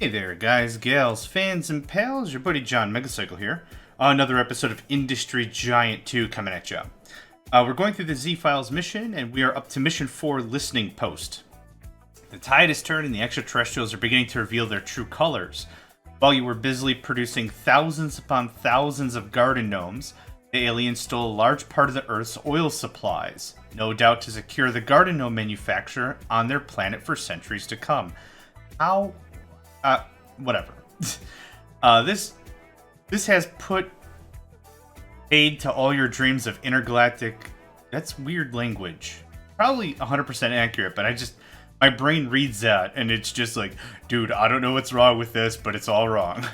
Hey there, guys, gals, fans, and pals. Your buddy John Megacycle here. Another episode of Industry Giant 2 coming at you. We're going through the Z-Files mission, and we are up to Mission 4, Listening Post. The tide has turned, and the extraterrestrials are beginning to reveal their true colors. While you were busily producing thousands upon thousands of garden gnomes, the aliens stole a large part of the Earth's oil supplies, no doubt to secure the garden gnome manufacture on their planet for centuries to come. How... whatever. This has put paid to all your dreams of intergalactic... That's weird language. Probably 100% accurate, but my brain reads that, and it's just like, dude, I don't know what's wrong with this, but it's all wrong.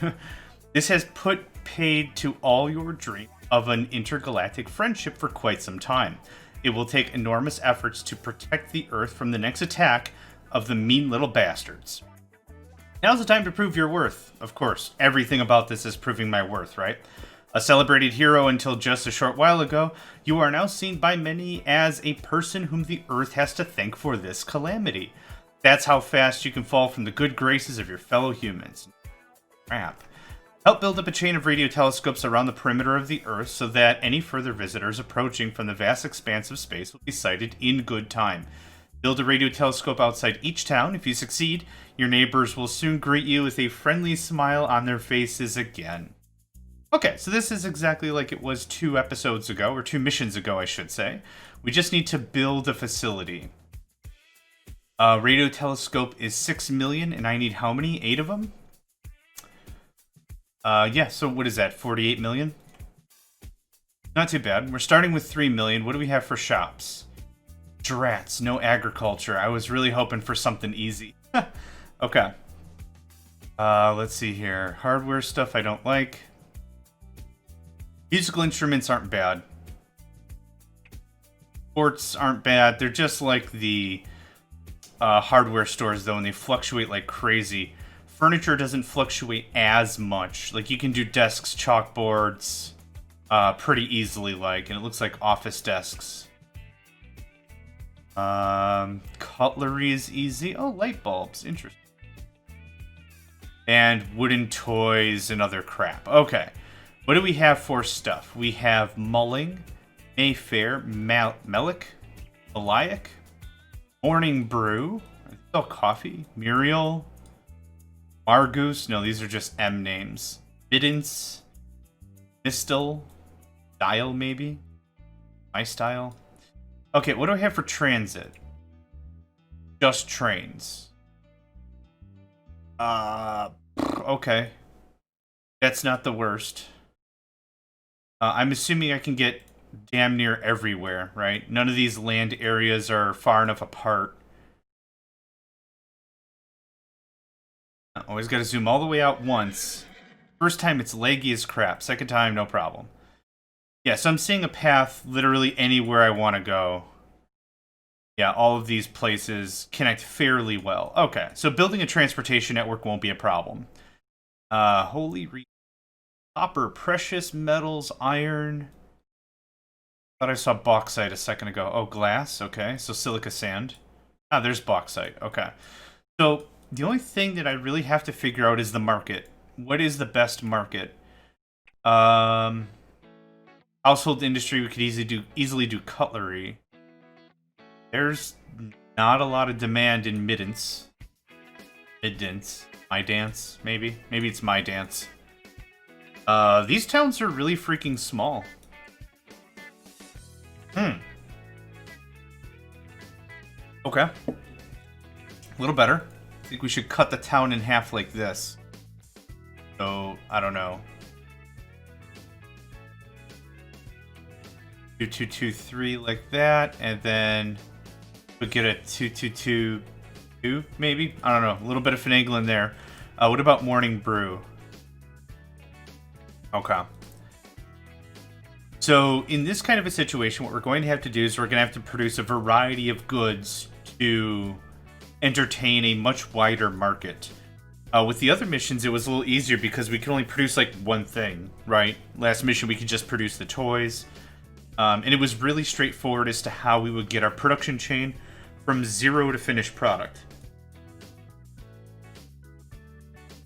This has put paid to all your dreams of an intergalactic friendship for quite some time. It will take enormous efforts to protect the Earth from the next attack of the mean little bastards. Now's the time to prove your worth. Of course, everything about this is proving my worth, right? A celebrated hero until just a short while ago, you are now seen by many as a person whom the Earth has to thank for this calamity. That's how fast you can fall from the good graces of your fellow humans. Crap. Help build up a chain of radio telescopes around the perimeter of the Earth so that any further visitors approaching from the vast expanse of space will be sighted in good time. Build a radio telescope outside each town. If you succeed, your neighbors will soon greet you with a friendly smile on their faces again. Okay, so this is exactly like it was 2 episodes ago, or 2 missions ago, I should say. We just need to build a facility. Radio telescope is 6 million, and I need how many? 8 of them? Yeah, so what is that, 48 million? Not too bad. We're starting with 3 million. What do we have for shops? Drats, no agriculture. I was really hoping for something easy. Okay. Let's see here. Hardware stuff I don't like. Musical instruments aren't bad. Sports aren't bad. They're just like the hardware stores, though, and they fluctuate like crazy. Furniture doesn't fluctuate as much. Like, you can do desks, chalkboards, pretty easily, like, and it looks like office desks. Cutlery is easy. Oh, light bulbs. Interesting. And wooden toys and other crap. Okay. What do we have for stuff? We have mulling, Mayfair, Melic, Eliac, Morning Brew, oh, coffee, Muriel, Margoose. No, these are just M names. Middens, Mistel, Style, maybe? My Style. Okay, what do I have for transit? Just trains. Okay. That's not the worst. I'm assuming I can get damn near everywhere, right? None of these land areas are far enough apart. Always gotta zoom all the way out once. First time it's laggy as crap. Second time, no problem. Yeah, so I'm seeing a path literally anywhere I want to go. Yeah, all of these places connect fairly well. Okay, so building a transportation network won't be a problem. Copper, precious metals, iron. Thought I saw bauxite a second ago. Oh, glass. Okay, so silica sand. Ah, there's bauxite. Okay. So the only thing that I really have to figure out is the market. What is the best market? Household industry, we could easily do cutlery. There's not a lot of demand in Middens. My dance, maybe? Maybe it's my dance. These towns are really freaking small. Okay. A little better. I think we should cut the town in half like this. So, I don't know. 2, 2, 2, 3 like that, and then we'll get a 2, 2, 2, 2, maybe? I don't know. A little bit of finagling there. What about Morning Brew? Okay. So, in this kind of a situation, what we're going to have to do is we're going to have to produce a variety of goods to entertain a much wider market. With the other missions, it was a little easier because we could only produce, like, one thing, right? Last mission, we could just produce the toys. And it was really straightforward as to how we would get our production chain from 0 to finished product.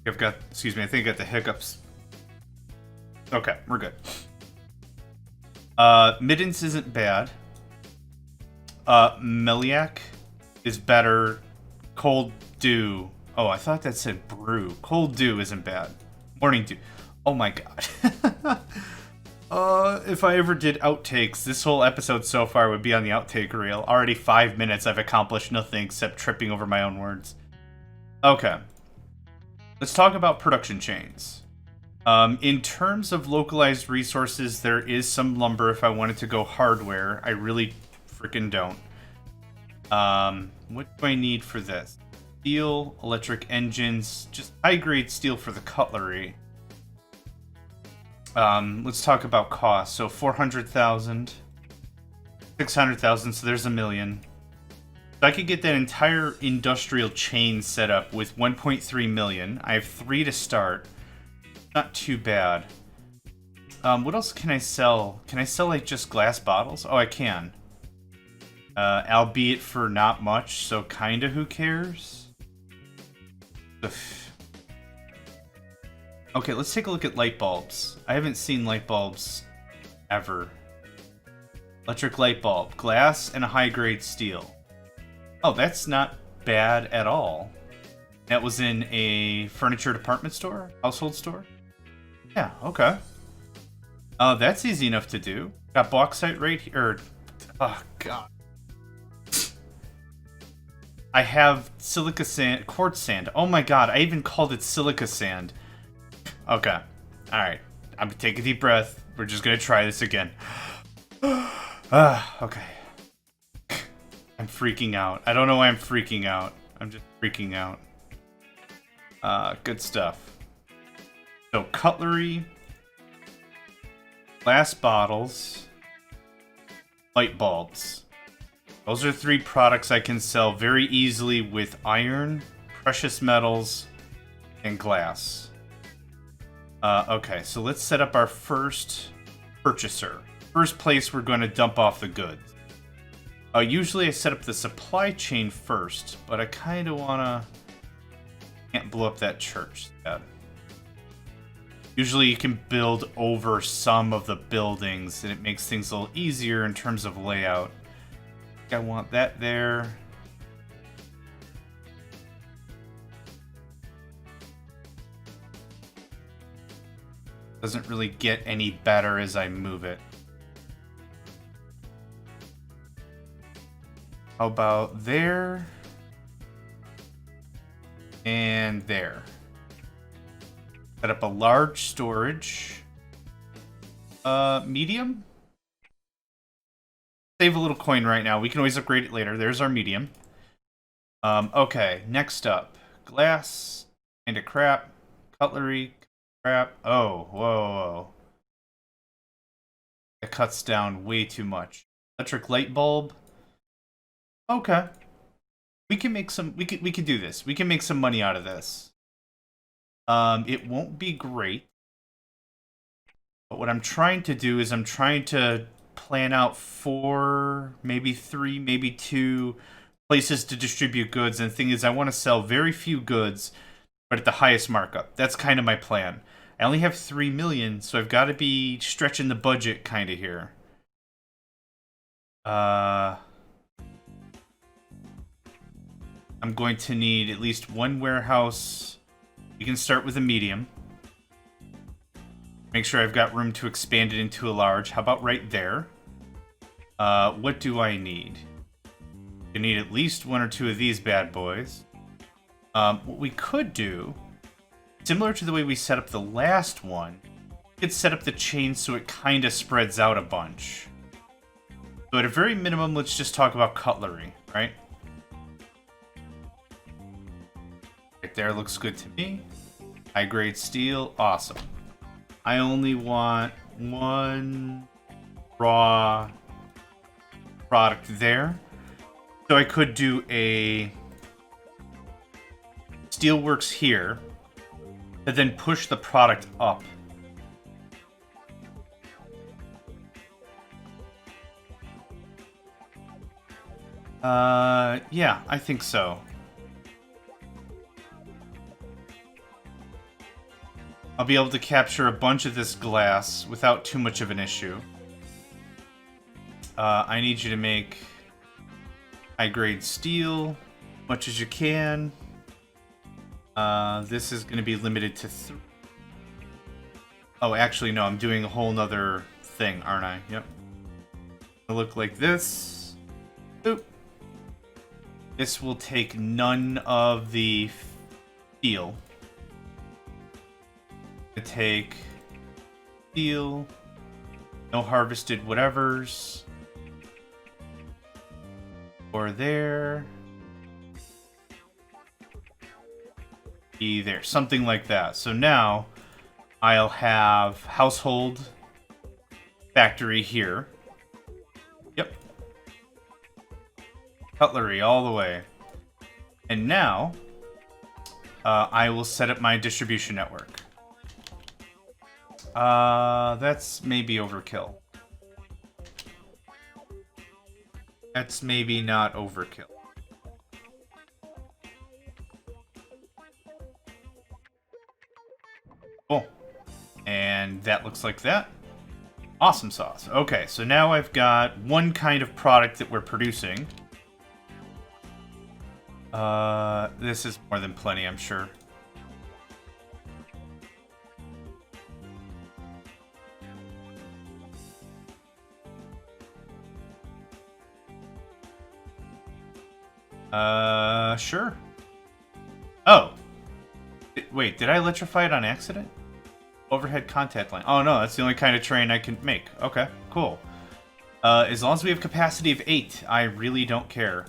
I've got, excuse me, I think I got the hiccups. Okay, we're good. Middens isn't bad. Meliac is better. Cold Dew. Oh, I thought that said brew. Cold Dew isn't bad. Morning Dew. Oh my god. If I ever did outtakes, this whole episode so far would be on the outtake reel. Already 5 minutes, I've accomplished nothing except tripping over my own words. Okay. Let's talk about production chains. In terms of localized resources, there is some lumber if I wanted to go hardware. I really freaking don't. What do I need for this? Steel, electric engines, just high-grade steel for the cutlery. Let's talk about cost. So 400,000, 600,000, so there's $1 million. So I could get that entire industrial chain set up with 1.3 million. I have 3 to start. Not too bad. What else can I sell? Can I sell like just glass bottles? Oh, I can. Albeit for not much, so kinda who cares? Ugh. Okay, let's take a look at light bulbs. I haven't seen light bulbs ever. Electric light bulb, glass, and a high-grade steel. Oh, that's not bad at all. That was in a furniture department store? Household store? Yeah, okay. That's easy enough to do. Got bauxite right here. Oh, God. I have silica sand, quartz sand. Oh my god, I even called it silica sand. Okay. Alright. I'm gonna take a deep breath. We're just gonna try this again. Okay. I'm freaking out. I don't know why I'm freaking out. I'm just freaking out. Good stuff. So, cutlery, glass bottles, light bulbs. Those are 3 products I can sell very easily with iron, precious metals, and glass. Okay, so let's set up our first purchaser. First place we're going to dump off the goods. Usually I set up the supply chain first, but I kind of want to... Can't blow up that church yet. Usually you can build over some of the buildings, and it makes things a little easier in terms of layout. I want that there. Doesn't really get any better as I move it. How about there? And there. Set up a large storage. Medium? Save a little coin right now. We can always upgrade it later. There's our medium. Okay, next up. Glass. Kinda crap. Cutlery. Crap. Oh, whoa. It cuts down way too much. Electric light bulb. Okay. We can make some... We can do this. We can make some money out of this. It won't be great. But what I'm trying to do is I'm trying to plan out 4, maybe 3, maybe 2 places to distribute goods. And the thing is, I want to sell very few goods, but at the highest markup. That's kind of my plan. I only have 3 million, so I've got to be stretching the budget kind of here. I'm going to need at least 1 warehouse. We can start with a medium. Make sure I've got room to expand it into a large. How about right there? What do I need? I need at least 1 or 2 of these bad boys. What we could do, similar to the way we set up the last one, we could set up the chain so it kind of spreads out a bunch. So at a very minimum, let's just talk about cutlery, right? Right there looks good to me. High grade steel, awesome. I only want 1 raw product there. So I could do a steelworks here, and then push the product up. Yeah, I think so. I'll be able to capture a bunch of this glass without too much of an issue. I need you to make high-grade steel, much as you can. This is going to be limited to 3. Oh, actually, no, I'm doing a whole nother thing, aren't I? Yep. It'll look like this. Boop. This will take none of the steel. To take steel, no harvested whatevers. Or there. Be there. Something like that. So now I'll have household factory here. Yep. Cutlery all the way. And now I will set up my distribution network. That's maybe overkill. That's maybe not overkill. Cool. And that looks like that. Awesome sauce. Okay, so now I've got one kind of product that we're producing. This is more than plenty, I'm sure. Sure. Oh. Wait, did I electrify it on accident? Overhead contact line. Oh no, that's the only kind of train I can make. Okay, cool. As long as we have capacity of 8, I really don't care.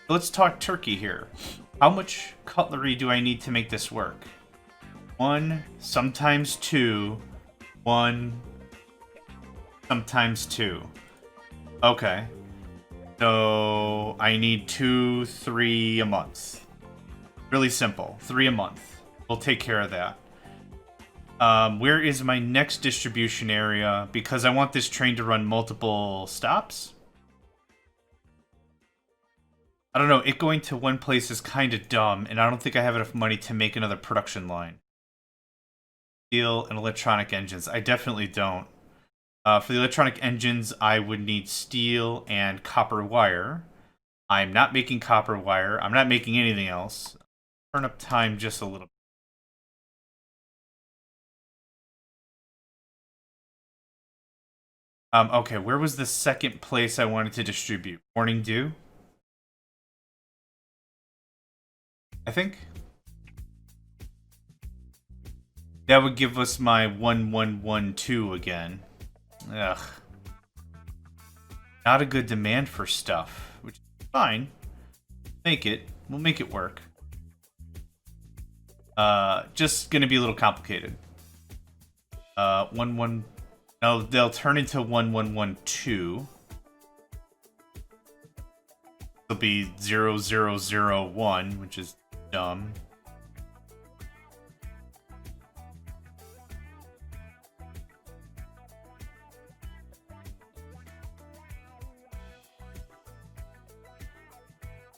Let's talk turkey here. How much cutlery do I need to make this work? 1, sometimes 2, 1, sometimes 2. Okay. So I need 2, 3 a month. Really simple. 3 a month. We'll take care of that. Where is my next distribution area? Because I want this train to run multiple stops. I don't know. It going to one place is kind of dumb, and I don't think I have enough money to make another production line. Steel and electronic engines. I definitely don't. For the electronic engines, I would need steel and copper wire. I'm not making copper wire. I'm not making anything else. Turn up time just a little bit. Okay, where was the second place I wanted to distribute? Morning Dew? I think. That would give us my 1112 again. Ugh. Not a good demand for stuff, which is fine. Make it. We'll make it work. Just gonna be a little complicated. 11... No, they'll turn into 1112. It'll be 0001, which is dumb.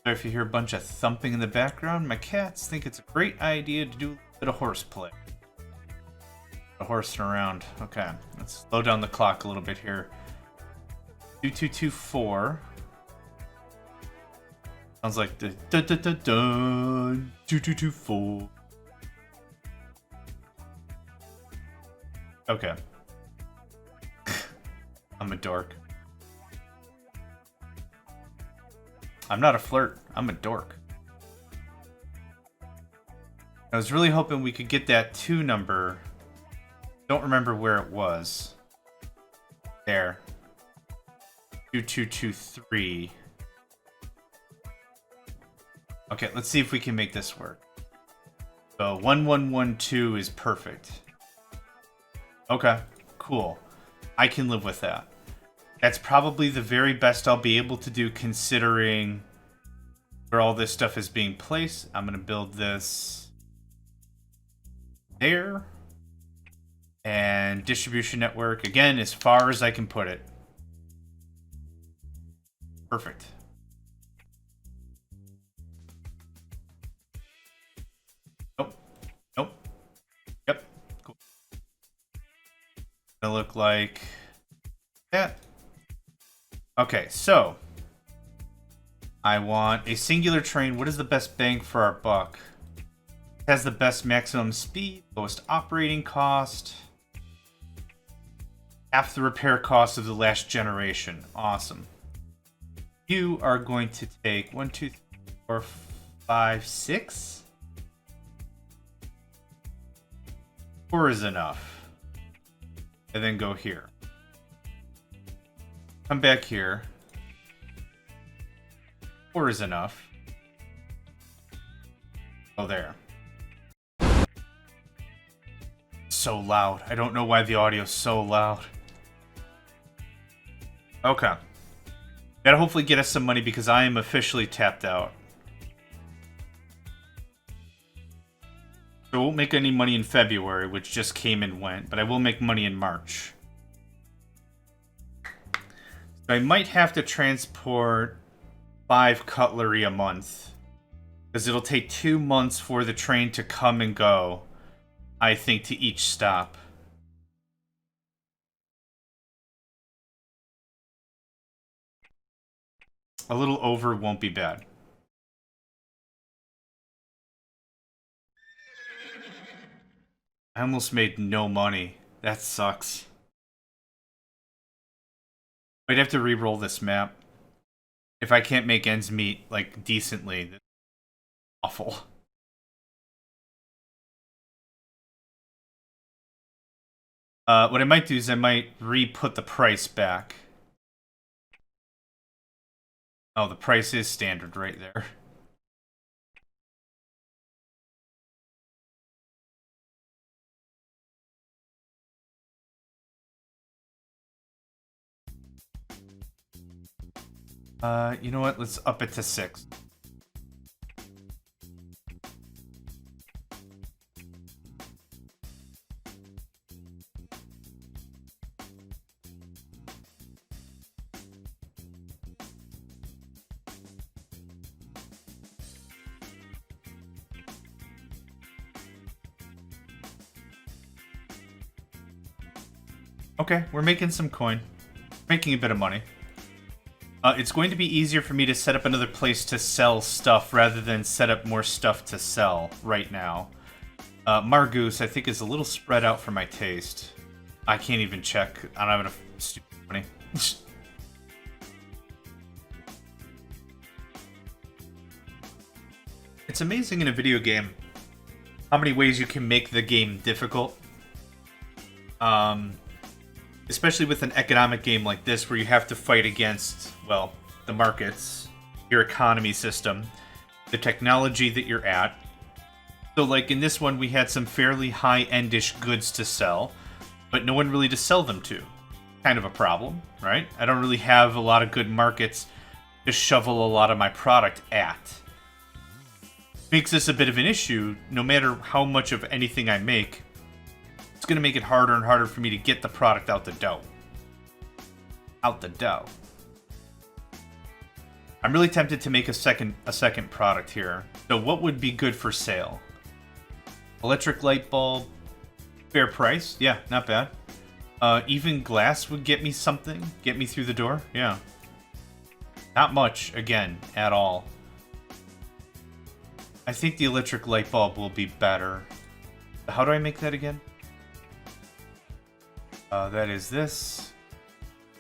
So if you hear a bunch of thumping in the background, my cats think it's a great idea to do a bit of horseplay. Horsing around. Okay, let's slow down the clock a little bit here. 2224. Sounds like the dun dun dun dun 2224. Okay. I'm a dork. I'm not a flirt. I'm a dork. I was really hoping we could get that 2 number. Don't remember where it was. There. 2223. Okay, let's see if we can make this work. So 1112 is perfect. Okay, cool. I can live with that. That's probably the very best I'll be able to do considering where all this stuff is being placed. I'm going to build this there. And distribution network, again, as far as I can put it. Perfect. Nope. Nope. Yep. gonna look like that. Okay, so I want a singular train. What is the best bang for our buck? It has the best maximum speed, lowest operating cost, half the repair cost of the last generation. Awesome. You are going to take 1, 2, 3, 4, 5, 6. 4 is enough. And then go here. Come back here. 4 is enough. Oh, there. So loud. I don't know why the audio's so loud. Okay. That'll hopefully get us some money because I am officially tapped out. So I won't make any money in February, which just came and went, but I will make money in March. So I might have to transport 5 cutlery a month, because it'll take 2 months for the train to come and go, I think, to each stop. A little over won't be bad. I almost made no money. That sucks. I'd have to re-roll this map. If I can't make ends meet, like, decently, that's awful. What I might do is I might re-put the price back. Oh, the price is standard right there. You know what? Let's up it to 6. Okay, we're making some coin. Making a bit of money. It's going to be easier for me to set up another place to sell stuff rather than set up more stuff to sell right now. Margoose, I think, is a little spread out for my taste. I can't even check. I don't have enough stupid money. It's amazing in a video game how many ways you can make the game difficult. Especially with an economic game like this where you have to fight against, well, the markets, your economy system, the technology that you're at. So like in this one, we had some fairly high-endish goods to sell, but no one really to sell them to. Kind of a problem, right? I don't really have a lot of good markets to shovel a lot of my product at. Makes this a bit of an issue. No matter how much of anything I make, it's going to make it harder and harder for me to get the product out the dough. Out the dough. I'm really tempted to make a second product here. So what would be good for sale? Electric light bulb. Fair price. Yeah, not bad. Even glass would get me something. Get me through the door. Yeah. Not much, again, at all. I think the electric light bulb will be better. How do I make that again? That is this.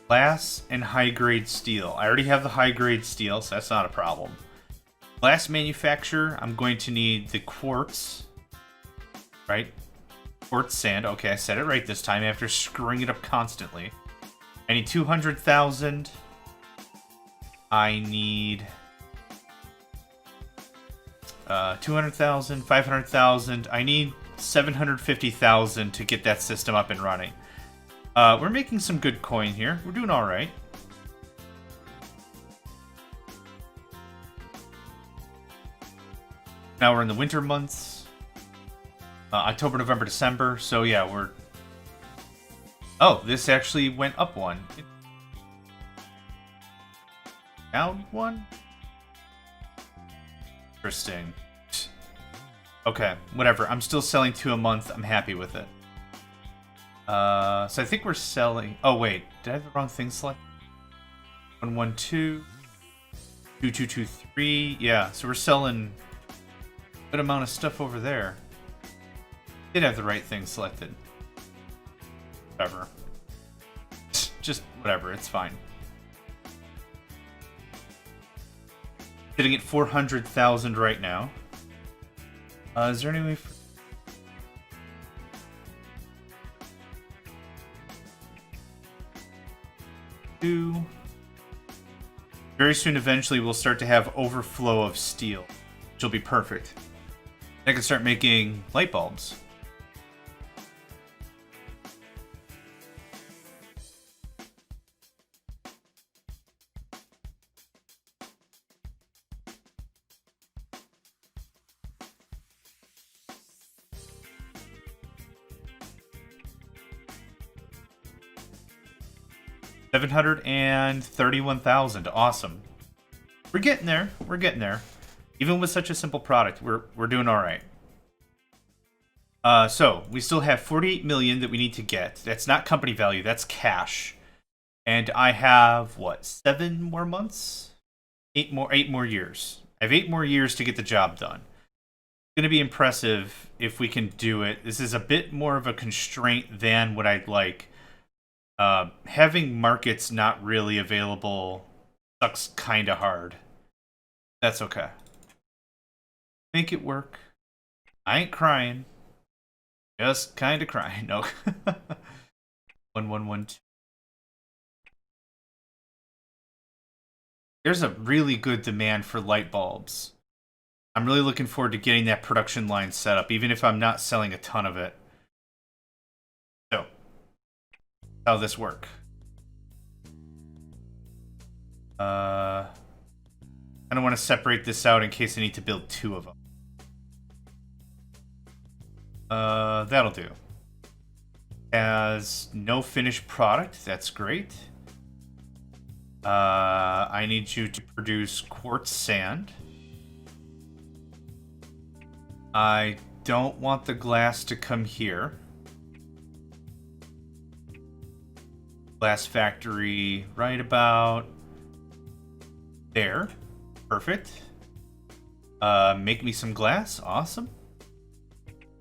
Glass and high-grade steel. I already have the high-grade steel, so that's not a problem. Glass manufacturer, I'm going to need the quartz. Right? Quartz sand. Okay, I said it right this time after screwing it up constantly. I need 200,000. I need 200,000, 500,000. I need 750,000 to get that system up and running. We're making some good coin here. We're doing alright. Now we're in the winter months. October, November, December. So yeah, we're... Oh, this actually went up one. Down one? Interesting. Okay, whatever. I'm still selling 2 a month. I'm happy with it. So I think we're selling... Oh, wait. Did I have the wrong thing selected? 112. 2223. Yeah, so we're selling a good amount of stuff over there. Did have the right thing selected. Whatever. Just whatever, it's fine. Sitting at 400,000 right now. Is there any way for... Very soon, eventually, we'll start to have overflow of steel, which will be perfect. I can start making light bulbs. $731,000. Awesome. We're getting there. We're getting there. Even with such a simple product, we're doing all right. So we still have 48 million that we need to get. That's not company value. That's cash. And I have what? 7 more months? 8 more years. I have 8 more years to get the job done. It's gonna be impressive if we can do it. This is a bit more of a constraint than what I'd like. Having markets not really available sucks kind of hard. That's okay. Make it work. I ain't crying. Just kind of crying. No. 1112. There's a really good demand for light bulbs. I'm really looking forward to getting that production line set up, even if I'm not selling a ton of it. So, how'll this work? I don't want to separate this out in case I need to build 2 of them. That'll do. Has no finished product. That's great. I need you to produce quartz sand. I don't want the glass to come here. Glass factory right about there. Perfect. Make me some glass. Awesome.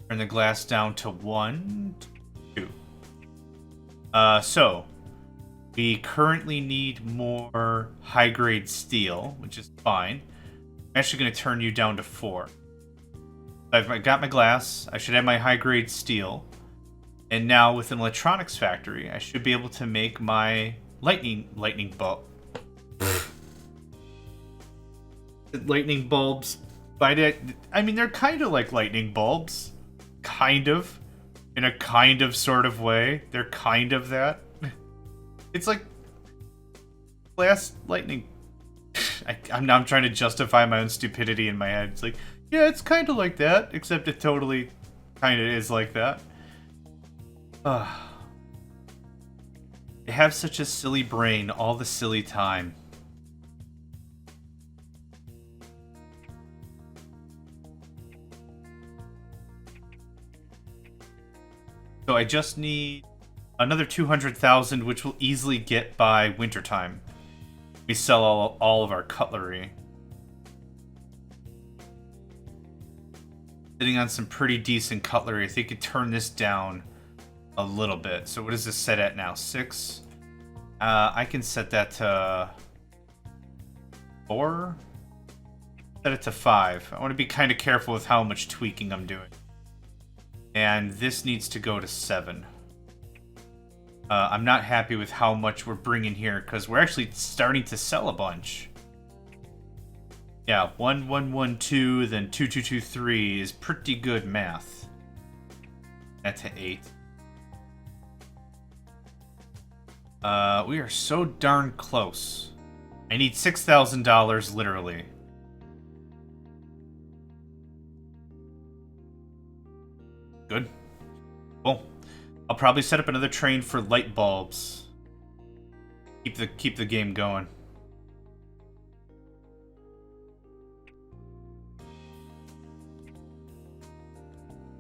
Turn the glass down to 1, 2. So we currently need more high-grade steel, which is fine. I'm actually going to turn you down to 4. I've got my glass. I should have my high-grade steel. And now with an electronics factory, I should be able to make my lightning bulb. Lightning bulbs. I mean, they're kind of like lightning bulbs. Kind of. In a kind of sort of way. They're kind of that. It's like glass lightning. I'm trying to justify my own stupidity in my head. It's like, yeah, it's kind of like that, except it totally kind of is like that. They have such a silly brain all the silly time. So I just need another 200,000, which we'll easily get by wintertime. We sell all of our cutlery. Sitting on some pretty decent cutlery. I think I could turn this down a little bit. So what is this set at now? 6? I can set that to 4? Set it to 5. I want to be kind of careful with how much tweaking I'm doing. And this needs to go to 7. I'm not happy with how much we're bringing here, because we're actually starting to sell a bunch. Yeah, 1112, then 2223 is pretty good math. That's to 8. We are so darn close. I need $6,000, literally. Good. Cool. I'll probably set up another train for light bulbs. Keep the game going.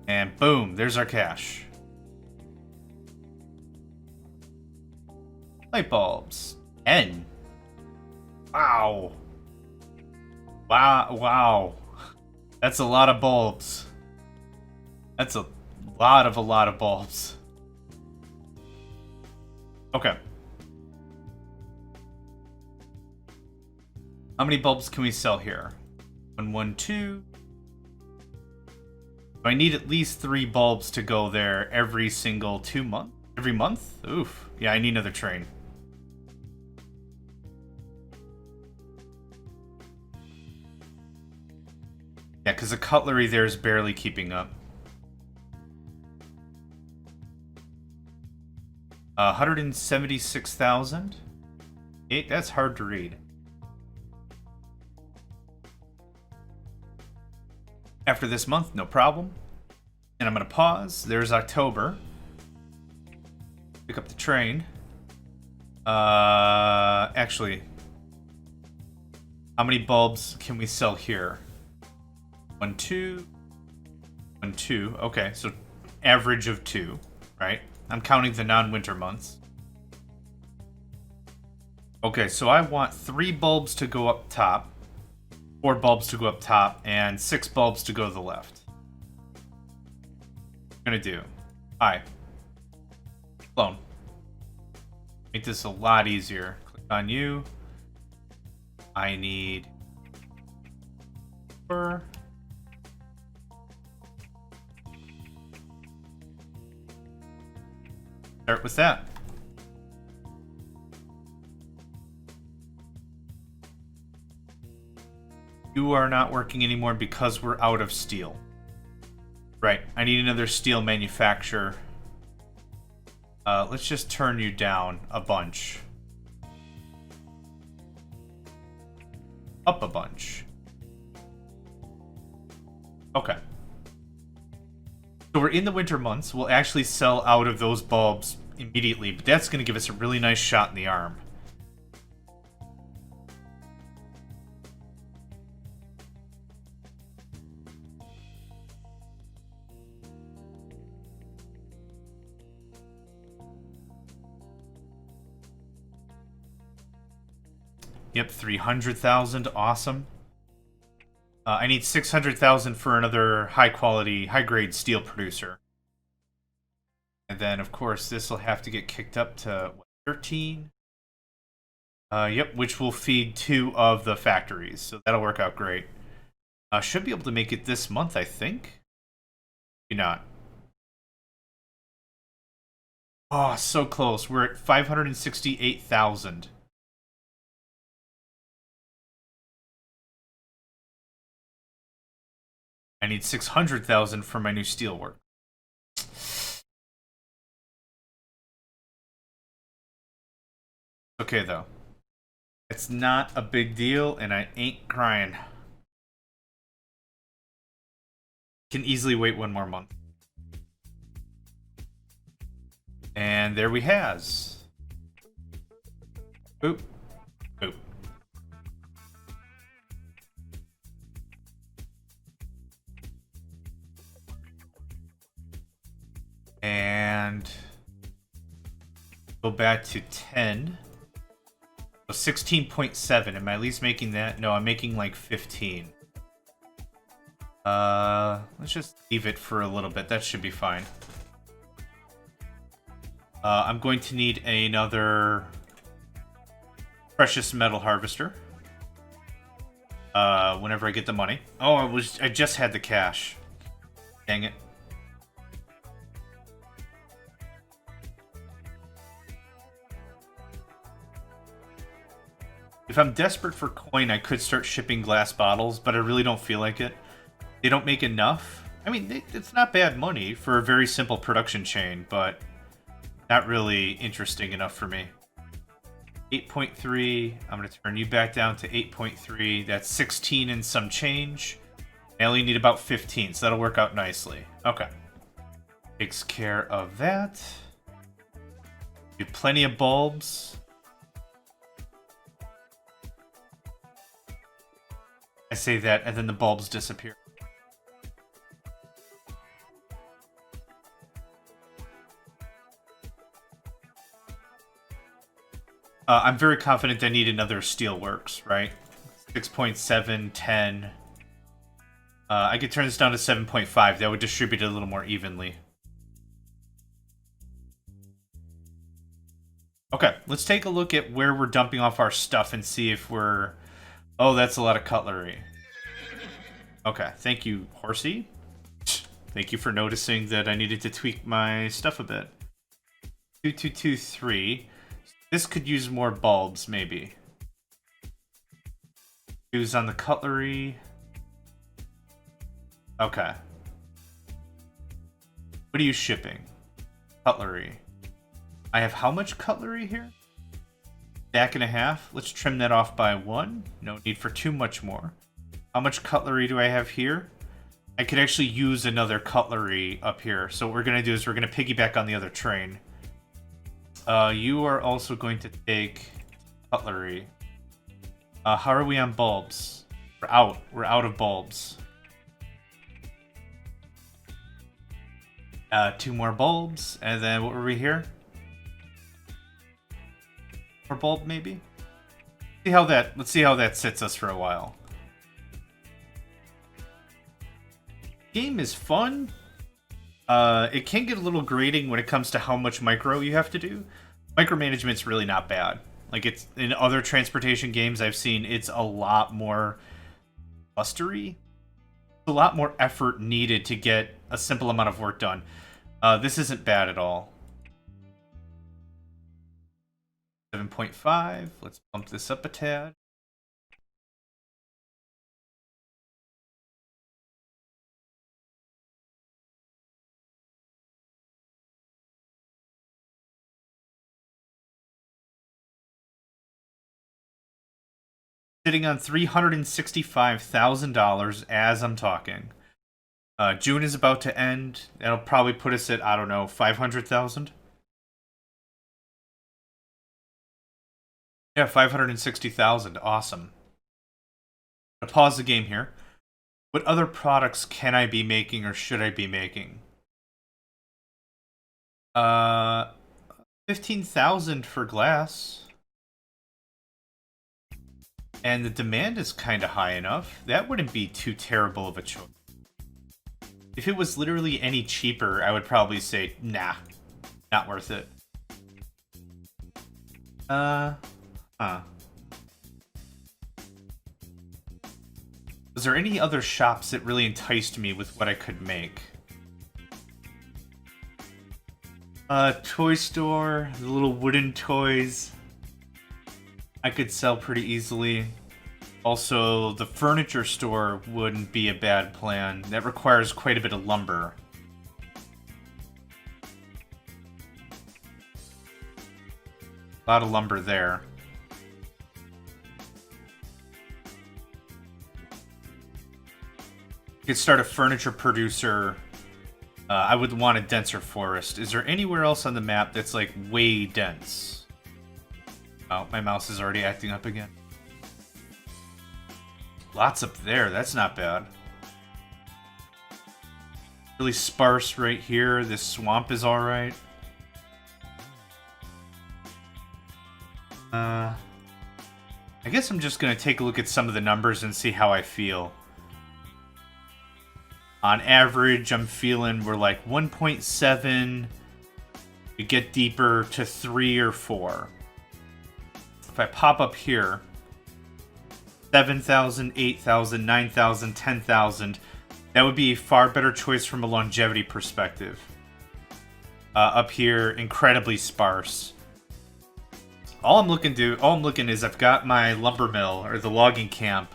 And boom, there's our cash. Light bulbs. 10. Wow. Wow. That's a lot of bulbs. That's a lot of bulbs. Okay. How many bulbs can we sell here? 1, 2. Do I need at least 3 bulbs to go there every single 2 months? Every month? Oof. Yeah, I need another train. Yeah, because the cutlery there is barely keeping up. 176,000? That's hard to read. After this month, no problem. And I'm going to pause. There's October. Pick up the train. Actually, how many bulbs can we sell here? 1, 2. 1, 2. Okay, so average of 2, right? I'm counting the non-winter months. Okay, so I want 3 bulbs to go up top, 4 bulbs to go up top, and 6 bulbs to go to the left. I'm gonna do. Hi. Clone. Make this a lot easier. Click on you. I need 4. Start with that. You are not working anymore because we're out of steel. Right, I need another steel manufacturer. Let's just turn you down a bunch. Up a bunch. Okay. So we're in the winter months. We'll actually sell out of those bulbs immediately, but that's going to give us a really nice shot in the arm. Yep, 300,000. Awesome. I need 600,000 for another high-quality, high-grade steel producer. And then, of course, this will have to get kicked up to, what, 13? Yep, which will feed 2 of the factories, so that'll work out great. Should be able to make it this month, I think. Maybe not. Oh, so close. We're at 568,000. I need 600,000 for my new steelwork. Okay, though. It's not a big deal, and I ain't crying. Can easily wait 1 more month. And there we has. Boop. Boop. And go back to 10. So 16.7. Am I at least making that? No, I'm making like 15. Let's just leave it for a little bit. That should be fine. I'm going to need another precious metal harvester. Whenever I get the money. Oh, I just had the cash. Dang it. If I'm desperate for coin, I could start shipping glass bottles, but I really don't feel like it. They don't make enough. I mean, it's not bad money for a very simple production chain, but not really interesting enough for me. 8.3. I'm going to turn you back down to 8.3. That's 16 and some change. I only need about 15, so that'll work out nicely. Okay. Takes care of that. Do plenty of bulbs. I say that, and then the bulbs disappear. I'm very confident I need another steelworks, right? 6.7, 10. I could turn this down to 7.5. That would distribute it a little more evenly. Okay, let's take a look at where we're dumping off our stuff and see if we're... Oh, that's a lot of cutlery. Okay, thank you, horsey. Thank you for noticing that I needed to tweak my stuff a bit. 2223. This could use more bulbs, maybe. Use on the cutlery. Okay. What are you shipping? Cutlery. I have how much cutlery here? Stack and a half. Let's trim that off by 1. No need for too much more. How much cutlery do I have here? I could actually use another cutlery up here. So what we're going to do is we're going to piggyback on the other train. You are also going to take cutlery. How are we on bulbs? We're out. We're out of bulbs. 2 more bulbs. And then what were we here? More bulb, maybe? Let's see how that sits us for a while. Game is fun. It can get a little grating when it comes to how much micro you have to do. Micromanagement's really not bad. Like, it's in other transportation games I've seen, it's a lot more blustery. A lot more effort needed to get a simple amount of work done. This isn't bad at all. 7.5. Let's bump this up a tad. Sitting on $365,000 as I'm talking. June is about to end. That'll probably put us at, I don't know, 500,000? Yeah, 560,000. Awesome. I'm gonna pause the game here. What other products can I be making or should I be making? 15,000 for glass. And the demand is kind of high enough. That wouldn't be too terrible of a choice. If it was literally any cheaper, I would probably say, nah, not worth it. Was there any other shops that really enticed me with what I could make? Toy store, the little wooden toys. I could sell pretty easily. Also, the furniture store wouldn't be a bad plan. That requires quite a bit of lumber. A lot of lumber there. You could start a furniture producer. I would want a denser forest. Is there anywhere else on the map that's like way dense? Oh, my mouse is already acting up again. Lots up there. That's not bad. Really sparse right here. This swamp is alright. I guess I'm just going to take a look at some of the numbers and see how I feel. On average, I'm feeling we're like 1.7. We get deeper to 3 or 4. If I pop up here, 7,000, 8,000, 9,000, 10,000, that would be a far better choice from a longevity perspective. Up here, incredibly sparse. All I'm looking is I've got my lumber mill, or the logging camp,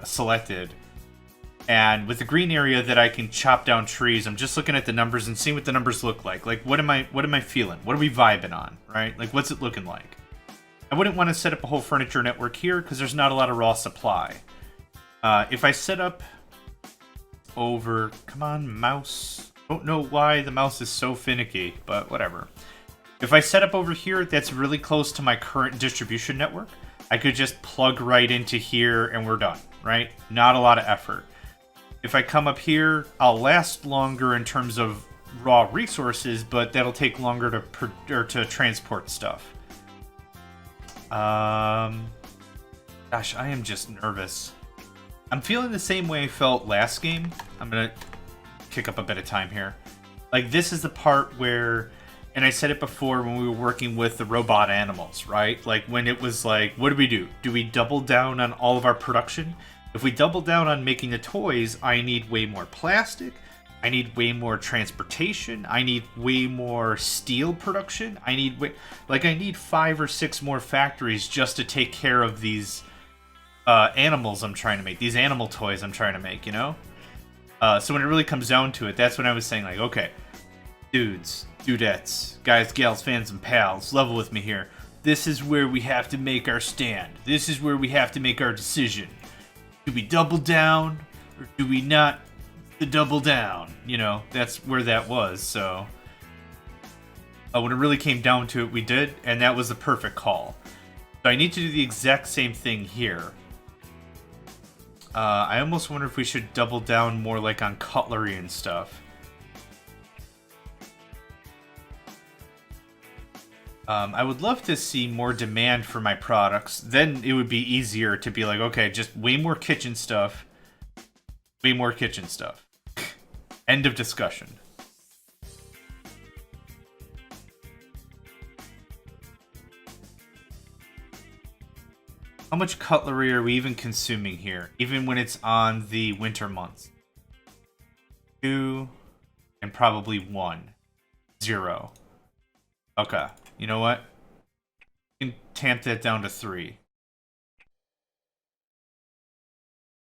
selected. And with the green area that I can chop down trees, I'm just looking at the numbers and seeing what the numbers look like. Like, what am I feeling? What are we vibing on, right? Like, what's it looking like? I wouldn't want to set up a whole furniture network here because there's not a lot of raw supply. If I set up over... Come on, mouse. Don't know why the mouse is so finicky, but whatever. If I set up over here, that's really close to my current distribution network. I could just plug right into here and we're done, right? Not a lot of effort. If I come up here, I'll last longer in terms of raw resources, but that'll take longer to transport stuff. Gosh, I am just nervous. I'm feeling the same way I felt last game. I'm gonna kick up a bit of time here. Like, this is the part where, and I said it before when we were working with the robot animals, right? Like, when it was like, what do we do? Do we double down on all of our production? If we double down on making the toys, I need way more plastic. I need way more transportation. I need way more steel production. I need 5 or 6 more factories just to take care of these animals I'm trying to make. These animal toys I'm trying to make, you know? So when it really comes down to it, that's when I was saying, like, okay, dudes, dudettes, guys, gals, fans, and pals, level with me here. This is where we have to make our stand. This is where we have to make our decision. Do we double down, or do we not double down? You know, that's where that was, so... when it really came down to it, we did, and that was the perfect call. So I need to do the exact same thing here. I almost wonder if we should double down more like on cutlery and stuff. I would love to see more demand for my products. Then it would be easier to be like, okay, just way more kitchen stuff. Way more kitchen stuff. End of discussion. How much cutlery are we even consuming here, even when it's on the winter months? 2 and probably 1. 0. Okay, you know what? You can tamp that down to 3.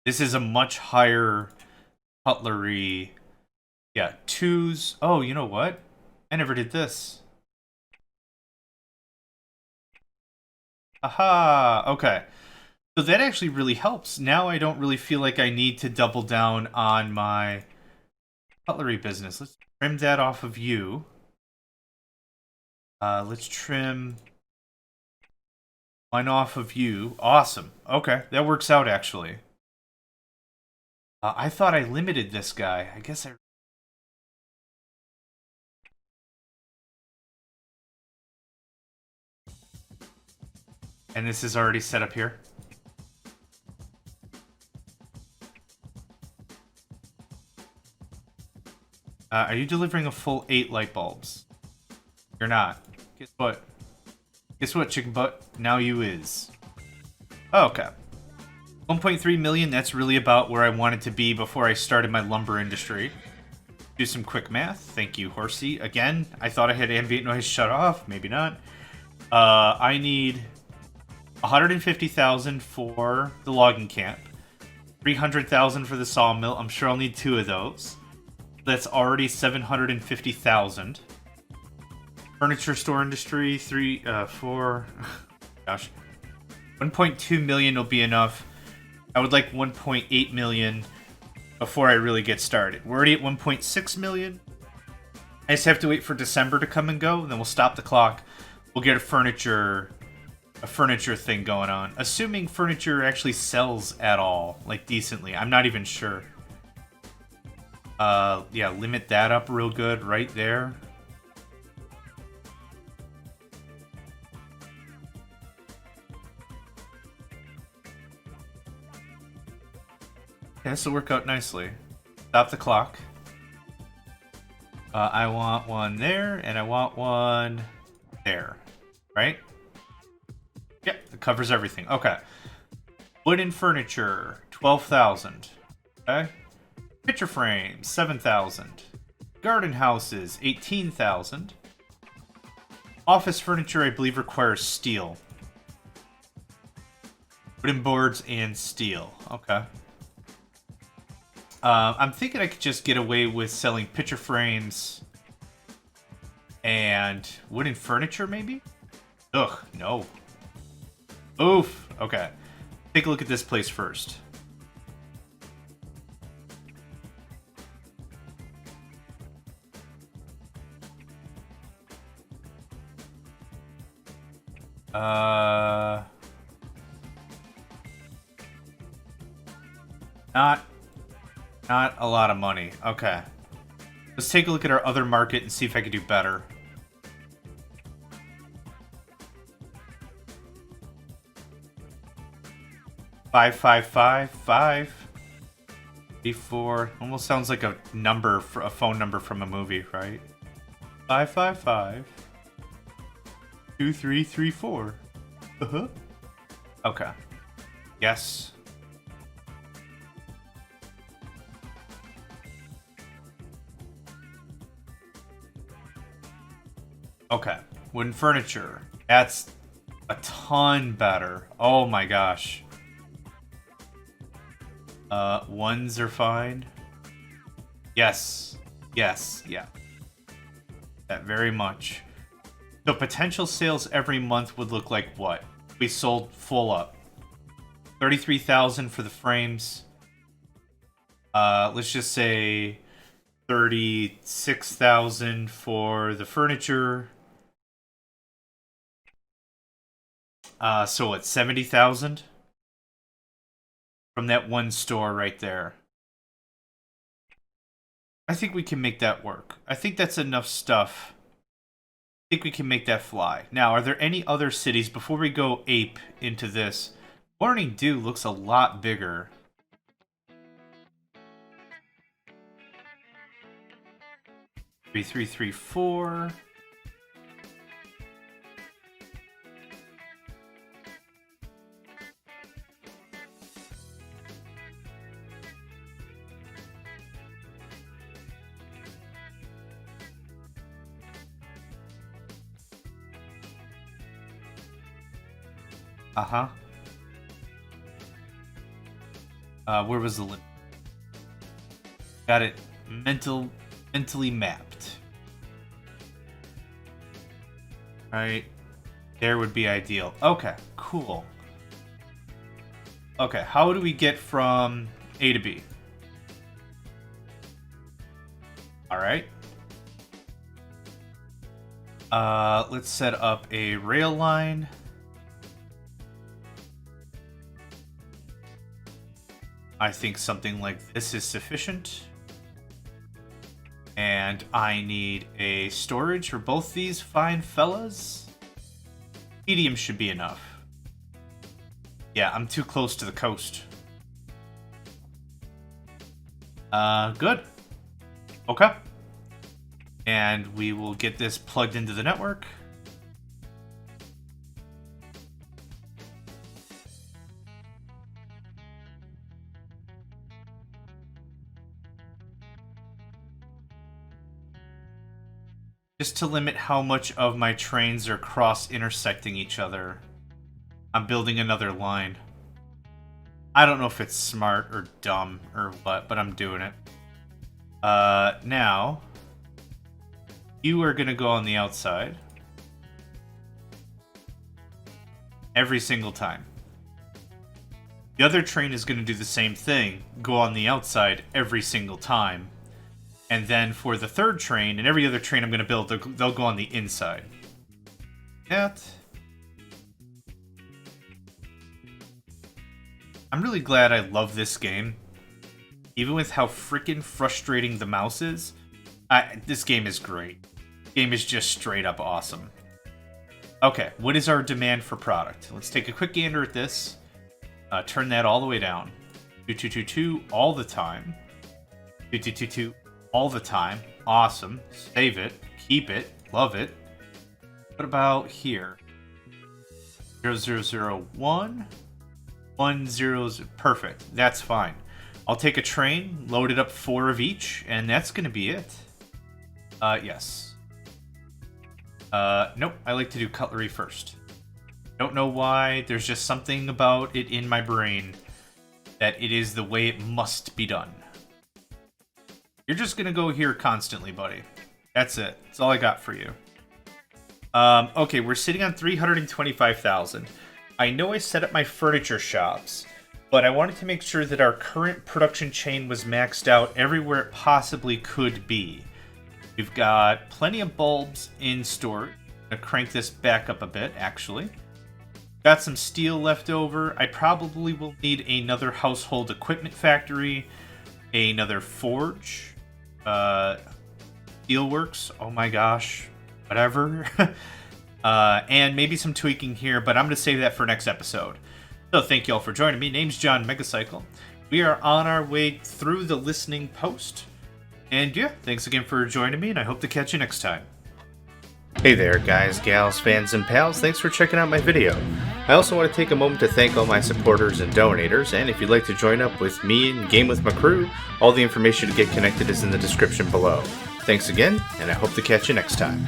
This is a much higher cutlery. Yeah, 2s. Oh, you know what? I never did this. Aha! Okay. So that actually really helps. Now I don't really feel like I need to double down on my cutlery business. Let's trim that off of you. Let's trim one off of you. Awesome. Okay, that works out actually. I thought I limited this guy. I guess I... And this is already set up here. Are you delivering a full 8 light bulbs? You're not. Guess what? Guess what, chicken butt? Now you is. Oh, okay. 1.3 million, that's really about where I wanted to be before I started my lumber industry. Do some quick math. Thank you, horsey. Again, I thought I had ambient noise shut off. Maybe not. I need 150,000 for the logging camp. 300,000 for the sawmill. I'm sure I'll need 2 of those. That's already 750,000. Furniture store industry, 4. Gosh. 1.2 million will be enough. I would like 1.8 million before I really get started. We're already at 1.6 million. I just have to wait for December to come and go, and then we'll stop the clock. We'll get a furniture thing going on. Assuming furniture actually sells at all, like decently. I'm not even sure. Yeah, limit that up real good right there. Yeah, this will work out nicely. Stop the clock. I want one there, and I want one there. Right? Yep, it covers everything. Okay. Wooden furniture, 12,000. Okay. Picture frames, 7,000. Garden houses, 18,000. Office furniture, I believe, requires steel. Wooden boards and steel. Okay. I'm thinking I could just get away with selling picture frames and wooden furniture, maybe? Ugh, no. Oof. Okay. Take a look at this place first. Not a lot of money. Okay. Let's take a look at our other market and see if I can do better. 5555 before. Almost sounds like a number, for a phone number from a movie, right? 555 2334. Uh-huh. Okay. Yes. Okay. Wooden furniture. That's a ton better. Oh my gosh. Ones are fine. Yes. Yes. Yeah. That very much. So potential sales every month would look like what? We sold full up. 33,000 for the frames. Let's just say 36,000 for the furniture. So what, 70,000? From that one store right there. I think we can make that work. I think that's enough stuff. I think we can make that fly. Now, are there any other cities, before we go ape into this? Morning Dew looks a lot bigger. Three, 4. Uh-huh. Where was the limit? Got it mentally mapped. Right. There would be ideal. Okay, cool. Okay, how do we get from A to B? Alright. Let's set up a rail line. I think something like this is sufficient. And I need a storage for both these fine fellas. Medium should be enough. Yeah, I'm too close to the coast. Good. Okay. And we will get this plugged into the network. Just to limit how much of my trains are cross-intersecting each other, I'm building another line. I don't know if it's smart or dumb or what, but I'm doing it. Now, you are going to go on the outside. Every single time. The other train is going to do the same thing, go on the outside every single time. And then for the third train, and every other train I'm going to build, they'll go on the inside. That. I'm really glad I love this game. Even with how freaking frustrating the mouse is, this game is great. This game is just straight up awesome. Okay, what is our demand for product? Let's take a quick gander at this. Turn that all the way down. 2222 all the time. 2222 all the time. Awesome. Save it. Keep it. Love it. What about here? 0001. 10. Perfect. That's fine. I'll take a train, load it up 4 of each, and that's going to be it. Yes. Nope. I like to do cutlery first. Don't know why. There's just something about it in my brain that it is the way it must be done. You're just going to go here constantly, buddy. That's it. That's all I got for you. Okay, we're sitting on 325,000. I know I set up my furniture shops, but I wanted to make sure that our current production chain was maxed out everywhere it possibly could be. We've got plenty of bulbs in storage. I'm going to crank this back up a bit, actually. Got some steel left over. I probably will need another household equipment factory, another forge, steelworks, oh my gosh, whatever. And maybe some tweaking here, but I'm going to save that for next episode. So thank you all for joining me. Name's John Megacycle. We are on our way through the listening post. And yeah, thanks again for joining me, and I hope to catch you next time. Hey there, guys, gals, fans, and pals. Thanks for checking out my video. I also want to take a moment to thank all my supporters and donators, and if you'd like to join up with me and game with my crew, all the information to get connected is in the description below. Thanks again, and I hope to catch you next time.